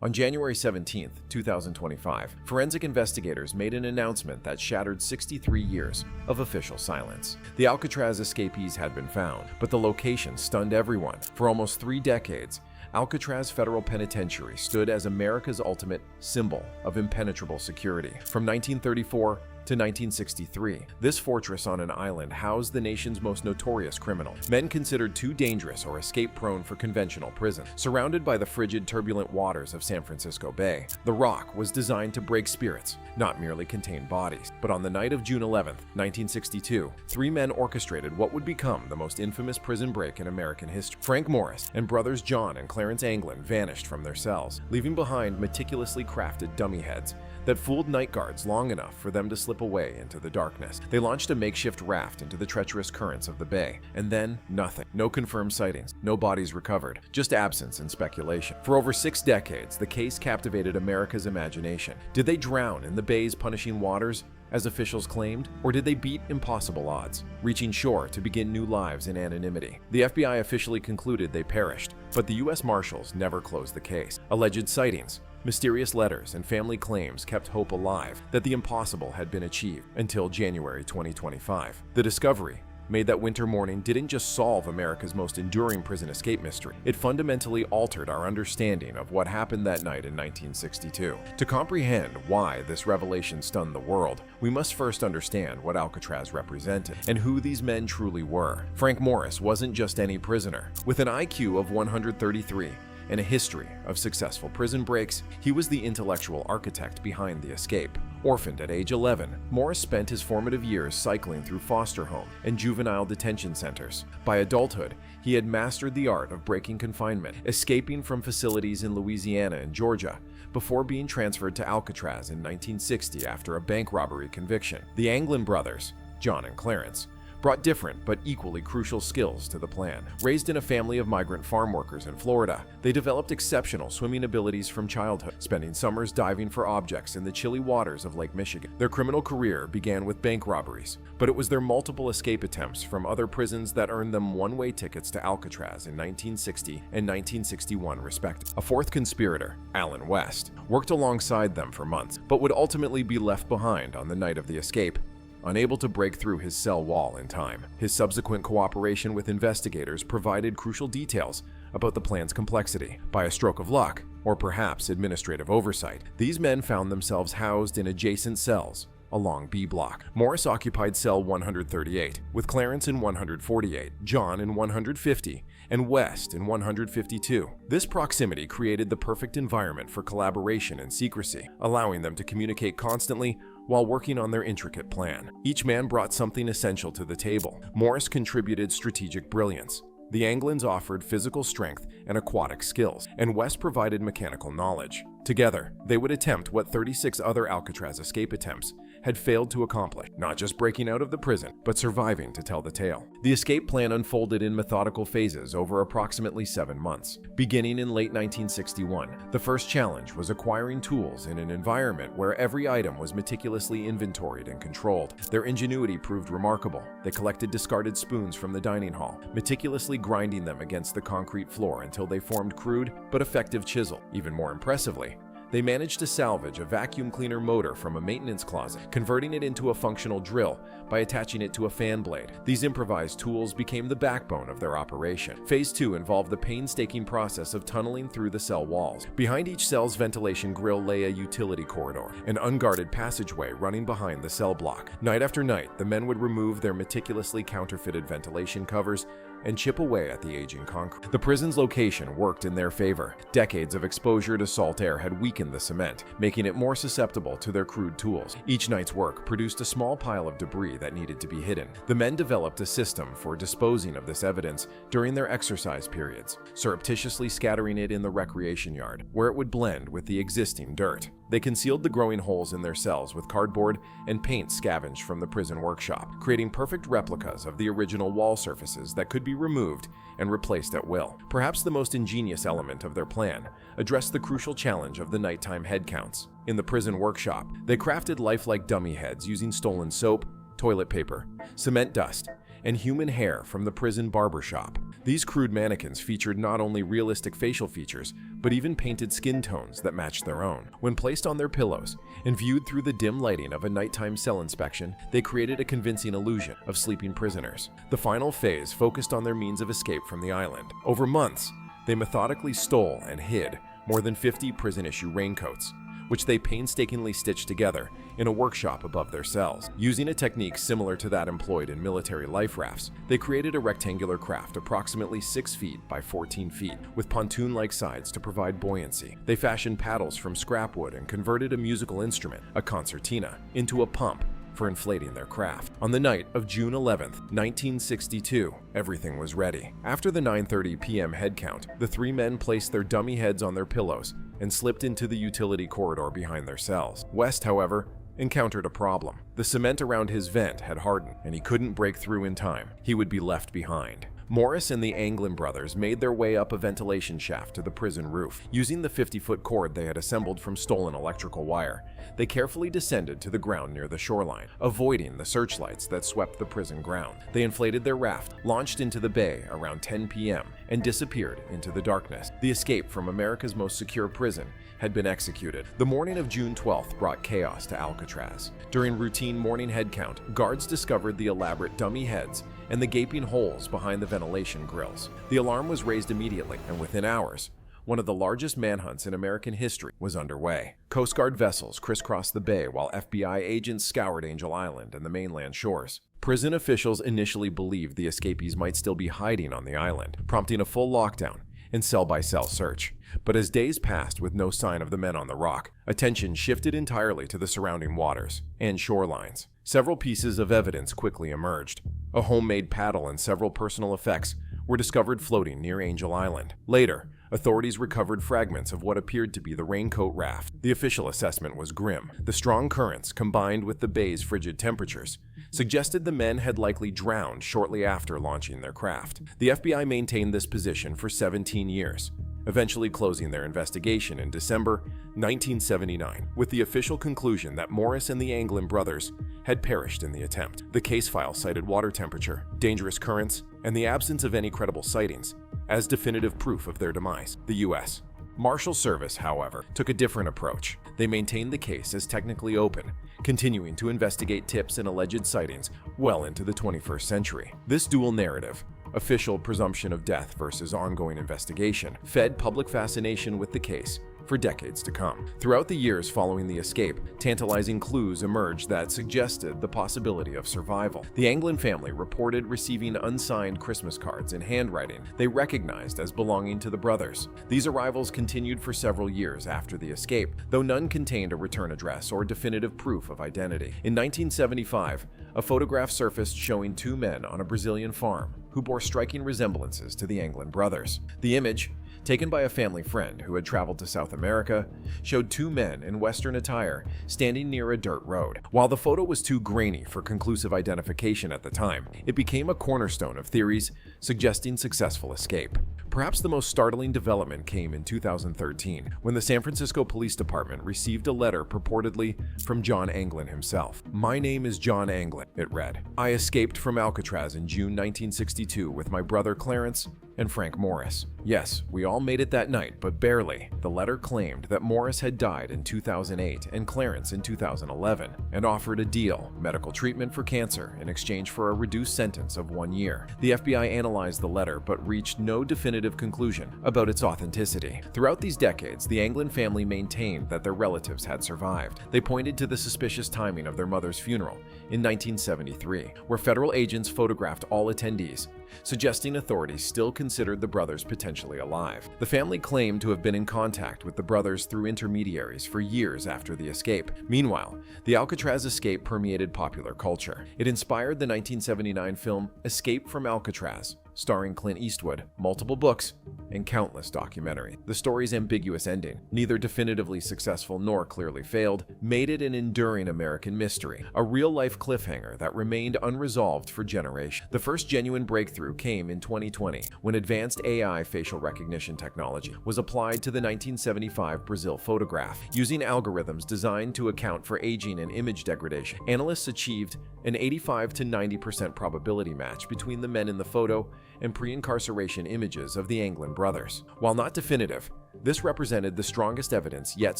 On January 17, 2025, forensic investigators made an announcement that shattered 63 years of official silence. The Alcatraz escapees had been found, but the location stunned everyone. For almost 3 decades, Alcatraz Federal Penitentiary stood as America's ultimate symbol of impenetrable security. From 1934 to 1963, this fortress on an island housed the nation's most notorious criminals, men considered too dangerous or escape-prone for conventional prison. Surrounded by the frigid, turbulent waters of San Francisco Bay, the Rock was designed to break spirits, not merely contain bodies. But on the night of June 11, 1962, 3 men orchestrated what would become the most infamous prison break in American history. Frank Morris and brothers John and Clarence Anglin vanished from their cells, leaving behind meticulously crafted dummy heads that fooled night guards long enough for them to slip away into the darkness. They launched a makeshift raft into the treacherous currents of the bay, and then nothing. No confirmed sightings, no bodies recovered, just absence and speculation. For over 6 decades, the case captivated America's imagination. Did they drown in the bay's punishing waters, as officials claimed, or did they beat impossible odds, reaching shore to begin new lives in anonymity? The FBI officially concluded they perished, but the U.S. Marshals never closed the case. Alleged sightings, mysterious letters, and family claims kept hope alive that the impossible had been achieved until January 2025. The discovery made that winter morning didn't just solve America's most enduring prison escape mystery, it fundamentally altered our understanding of what happened that night in 1962. To comprehend why this revelation stunned the world, we must first understand what Alcatraz represented and who these men truly were. Frank Morris wasn't just any prisoner. With an IQ of 133, and a history of successful prison breaks, he was the intellectual architect behind the escape. Orphaned at age 11, Morris spent his formative years cycling through foster home and juvenile detention centers. By adulthood, he had mastered the art of breaking confinement, escaping from facilities in Louisiana and Georgia, before being transferred to Alcatraz in 1960 after a bank robbery conviction. The Anglin brothers, John and Clarence, brought different but equally crucial skills to the plan. Raised in a family of migrant farm workers in Florida, they developed exceptional swimming abilities from childhood, spending summers diving for objects in the chilly waters of Lake Michigan. Their criminal career began with bank robberies, but it was their multiple escape attempts from other prisons that earned them one-way tickets to Alcatraz in 1960 and 1961 respectively. A fourth conspirator, Allen West, worked alongside them for months, but would ultimately be left behind on the night of the escape, unable to break through his cell wall in time. His subsequent cooperation with investigators provided crucial details about the plan's complexity. By a stroke of luck, or perhaps administrative oversight, these men found themselves housed in adjacent cells along B Block. Morris occupied cell 138, with Clarence in 148, John in 150, and West in 152. This proximity created the perfect environment for collaboration and secrecy, allowing them to communicate constantly while working on their intricate plan. Each man brought something essential to the table. Morris contributed strategic brilliance. The Anglins offered physical strength and aquatic skills, and West provided mechanical knowledge. Together, they would attempt what 36 other Alcatraz escape attempts had failed to accomplish, not just breaking out of the prison, but surviving to tell the tale. The escape plan unfolded in methodical phases over approximately 7 months. Beginning in late 1961, the first challenge was acquiring tools in an environment where every item was meticulously inventoried and controlled. Their ingenuity proved remarkable. They collected discarded spoons from the dining hall, meticulously grinding them against the concrete floor until they formed crude but effective chisel. Even more impressively, they managed to salvage a vacuum cleaner motor from a maintenance closet, converting it into a functional drill by attaching it to a fan blade. These improvised tools became the backbone of their operation. Phase 2 involved the painstaking process of tunneling through the cell walls. Behind each cell's ventilation grill lay a utility corridor, an unguarded passageway running behind the cell block. Night after night, the men would remove their meticulously counterfeited ventilation covers and chip away at the aging concrete. The prison's location worked in their favor. Decades of exposure to salt air had weakened the cement, making it more susceptible to their crude tools. Each night's work produced a small pile of debris that needed to be hidden. The men developed a system for disposing of this evidence during their exercise periods, surreptitiously scattering it in the recreation yard, where it would blend with the existing dirt. They concealed the growing holes in their cells with cardboard and paint scavenged from the prison workshop, creating perfect replicas of the original wall surfaces that could be removed and replaced at will. Perhaps the most ingenious element of their plan addressed the crucial challenge of the nighttime head counts. In the prison workshop, they crafted lifelike dummy heads using stolen soap, toilet paper, cement dust, and human hair from the prison barber shop. These crude mannequins featured not only realistic facial features, but even painted skin tones that matched their own. When placed on their pillows and viewed through the dim lighting of a nighttime cell inspection, they created a convincing illusion of sleeping prisoners. The final phase focused on their means of escape from the island. Over months, they methodically stole and hid more than 50 prison-issue raincoats, which they painstakingly stitched together in a workshop above their cells. Using a technique similar to that employed in military life rafts, they created a rectangular craft approximately 6 feet by 14 feet, with pontoon-like sides to provide buoyancy. They fashioned paddles from scrap wood and converted a musical instrument, a concertina, into a pump for inflating their craft. On the night of June 11th, 1962, everything was ready. After the 9:30 p.m. head count, the three men placed their dummy heads on their pillows and slipped into the utility corridor behind their cells. West, however, encountered a problem. The cement around his vent had hardened, and he couldn't break through in time. He would be left behind. Morris and the Anglin brothers made their way up a ventilation shaft to the prison roof. Using the 50-foot cord they had assembled from stolen electrical wire, they carefully descended to the ground near the shoreline, avoiding the searchlights that swept the prison ground. They inflated their raft, launched into the bay around 10 p.m., and disappeared into the darkness. The escape from America's most secure prison had been executed. The morning of June 12th brought chaos to Alcatraz. During routine morning head count, guards discovered the elaborate dummy heads and the gaping holes behind the ventilation grills. The alarm was raised immediately, and within hours, one of the largest manhunts in American history was underway. Coast Guard vessels crisscrossed the bay while FBI agents scoured Angel Island and the mainland shores. Prison officials initially believed the escapees might still be hiding on the island, prompting a full lockdown and cell-by-cell search. But as days passed with no sign of the men on the rock, attention shifted entirely to the surrounding waters and shorelines. Several pieces of evidence quickly emerged. A homemade paddle and several personal effects were discovered floating near Angel Island. Later, authorities recovered fragments of what appeared to be the raincoat raft. The official assessment was grim. The strong currents, combined with the bay's frigid temperatures, suggested the men had likely drowned shortly after launching their craft. The FBI maintained this position for 17 years, eventually closing their investigation in December 1979, with the official conclusion that Morris and the Anglin brothers had perished in the attempt. The case file cited water temperature, dangerous currents, and the absence of any credible sightings as definitive proof of their demise. The U.S. Marshal Service, however, took a different approach. They maintained the case as technically open, continuing to investigate tips and alleged sightings well into the 21st century. This dual narrative, official presumption of death versus ongoing investigation, fed public fascination with the case for decades to come. Throughout the years following the escape, tantalizing clues emerged that suggested the possibility of survival. The Anglin family reported receiving unsigned Christmas cards in handwriting they recognized as belonging to the brothers. These arrivals continued for several years after the escape, though none contained a return address or definitive proof of identity. In 1975, a photograph surfaced showing two men on a Brazilian farm who bore striking resemblances to the Anglin brothers. The image, taken by a family friend who had traveled to South America, showed two men in Western attire standing near a dirt road. While the photo was too grainy for conclusive identification at the time, it became a cornerstone of theories suggesting successful escape. Perhaps the most startling development came in 2013, when the San Francisco Police Department received a letter purportedly from John Anglin himself. "My name is John Anglin," it read. "I escaped from Alcatraz in June 1962 with my brother Clarence and Frank Morris. Yes, we all made it that night, but barely." The letter claimed that Morris had died in 2008 and Clarence in 2011, and offered a deal, medical treatment for cancer, in exchange for a reduced sentence of 1 year. The FBI analyzed the letter but reached no definitive conclusion about its authenticity. Throughout these decades, the Anglin family maintained that their relatives had survived. They pointed to the suspicious timing of their mother's funeral in 1973, where federal agents photographed all attendees, suggesting authorities still considered the brothers potentially alive. The family claimed to have been in contact with the brothers through intermediaries for years after the escape. Meanwhile, the Alcatraz escape permeated popular culture. It inspired the 1979 film Escape from Alcatraz, starring Clint Eastwood, multiple books, and countless documentaries. The story's ambiguous ending, neither definitively successful nor clearly failed, made it an enduring American mystery, a real-life cliffhanger that remained unresolved for generations. The first genuine breakthrough came in 2020, when advanced AI facial recognition technology was applied to the 1975 Brazil photograph. Using algorithms designed to account for aging and image degradation, analysts achieved an 85 to 90% probability match between the men in the photo and pre-incarceration images of the Anglin brothers. While not definitive, this represented the strongest evidence yet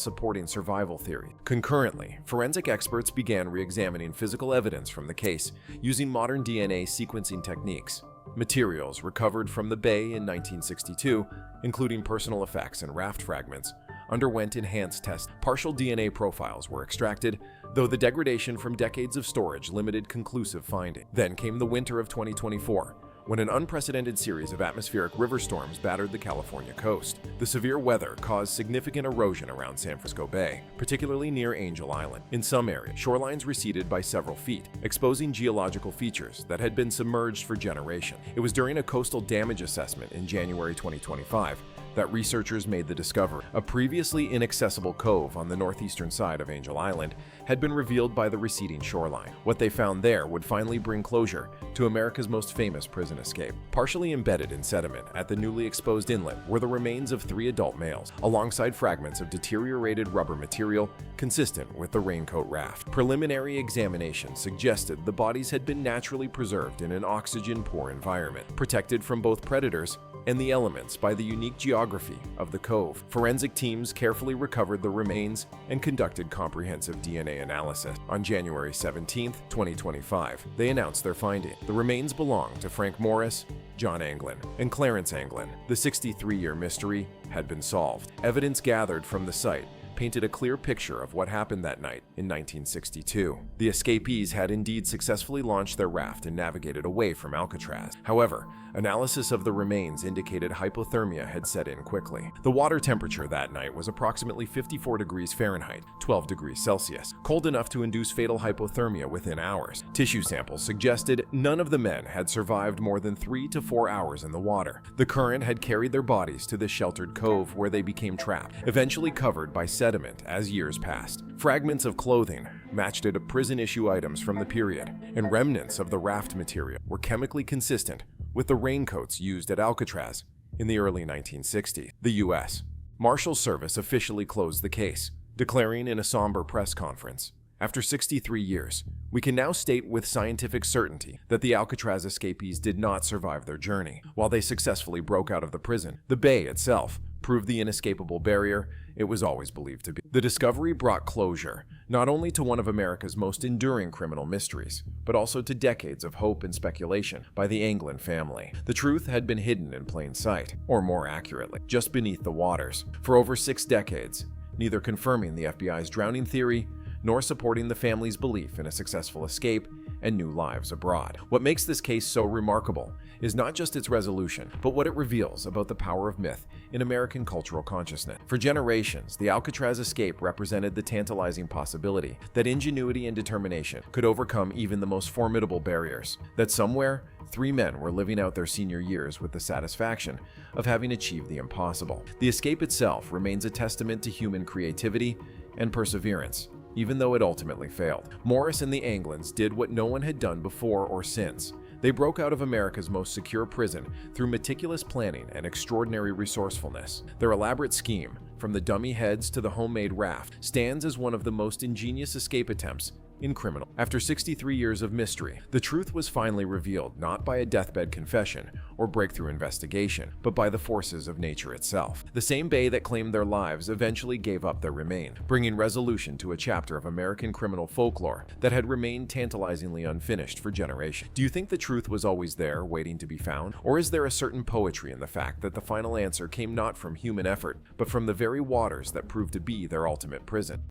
supporting survival theory. Concurrently, forensic experts began re-examining physical evidence from the case using modern DNA sequencing techniques. Materials recovered from the bay in 1962, including personal effects and raft fragments, underwent enhanced tests. Partial DNA profiles were extracted, though the degradation from decades of storage limited conclusive finding. Then came the winter of 2024, when an unprecedented series of atmospheric river storms battered the California coast. The severe weather caused significant erosion around San Francisco Bay, particularly near Angel Island. In some areas, shorelines receded by several feet, exposing geological features that had been submerged for generations. It was during a coastal damage assessment in January 2025 that researchers made the discovery. A previously inaccessible cove on the northeastern side of Angel Island had been revealed by the receding shoreline. What they found there would finally bring closure to America's most famous prison escape. Partially embedded in sediment at the newly exposed inlet were the remains of 3 adult males, alongside fragments of deteriorated rubber material consistent with the raincoat raft. Preliminary examination suggested the bodies had been naturally preserved in an oxygen-poor environment, protected from both predators and the elements by the unique geography of the cove. Forensic teams carefully recovered the remains and conducted comprehensive DNA analysis. On January 17, 2025, they announced their finding. The remains belonged to Frank Morris, John Anglin, and Clarence Anglin. The 63-year mystery had been solved. Evidence gathered from the site painted a clear picture of what happened that night in 1962. The escapees had indeed successfully launched their raft and navigated away from Alcatraz. However, analysis of the remains indicated hypothermia had set in quickly. The water temperature that night was approximately 54 degrees Fahrenheit, 12 degrees Celsius, cold enough to induce fatal hypothermia within hours. Tissue samples suggested none of the men had survived more than 3 to 4 hours in the water. The current had carried their bodies to the sheltered cove where they became trapped, eventually covered by sediment as years passed. Fragments of clothing matched it to prison-issue items from the period, and remnants of the raft material were chemically consistent with the raincoats used at Alcatraz in the early 1960s. The U.S. Marshals Service officially closed the case, declaring in a somber press conference, "After 63 years, we can now state with scientific certainty that the Alcatraz escapees did not survive their journey. While they successfully broke out of the prison, the bay itself proved the inescapable barrier it was always believed to be." The discovery brought closure, not only to one of America's most enduring criminal mysteries, but also to decades of hope and speculation by the Anglin family. The truth had been hidden in plain sight, or more accurately, just beneath the waters, for over 6 decades, neither confirming the FBI's drowning theory nor supporting the family's belief in a successful escape and new lives abroad. What makes this case so remarkable is not just its resolution, but what it reveals about the power of myth in American cultural consciousness. For generations, the Alcatraz escape represented the tantalizing possibility that ingenuity and determination could overcome even the most formidable barriers, that somewhere 3 men were living out their senior years with the satisfaction of having achieved the impossible. The escape itself remains a testament to human creativity and perseverance, even though it ultimately failed. Morris and the Anglins did what no one had done before or since. They broke out of America's most secure prison through meticulous planning and extraordinary resourcefulness. Their elaborate scheme, from the dummy heads to the homemade raft, stands as one of the most ingenious escape attempts in criminal. After 63 years of mystery, the truth was finally revealed not by a deathbed confession or breakthrough investigation, but by the forces of nature itself. The same bay that claimed their lives eventually gave up their remains, bringing resolution to a chapter of American criminal folklore that had remained tantalizingly unfinished for generations. Do you think the truth was always there, waiting to be found? Or is there a certain poetry in the fact that the final answer came not from human effort, but from the very waters that proved to be their ultimate prison?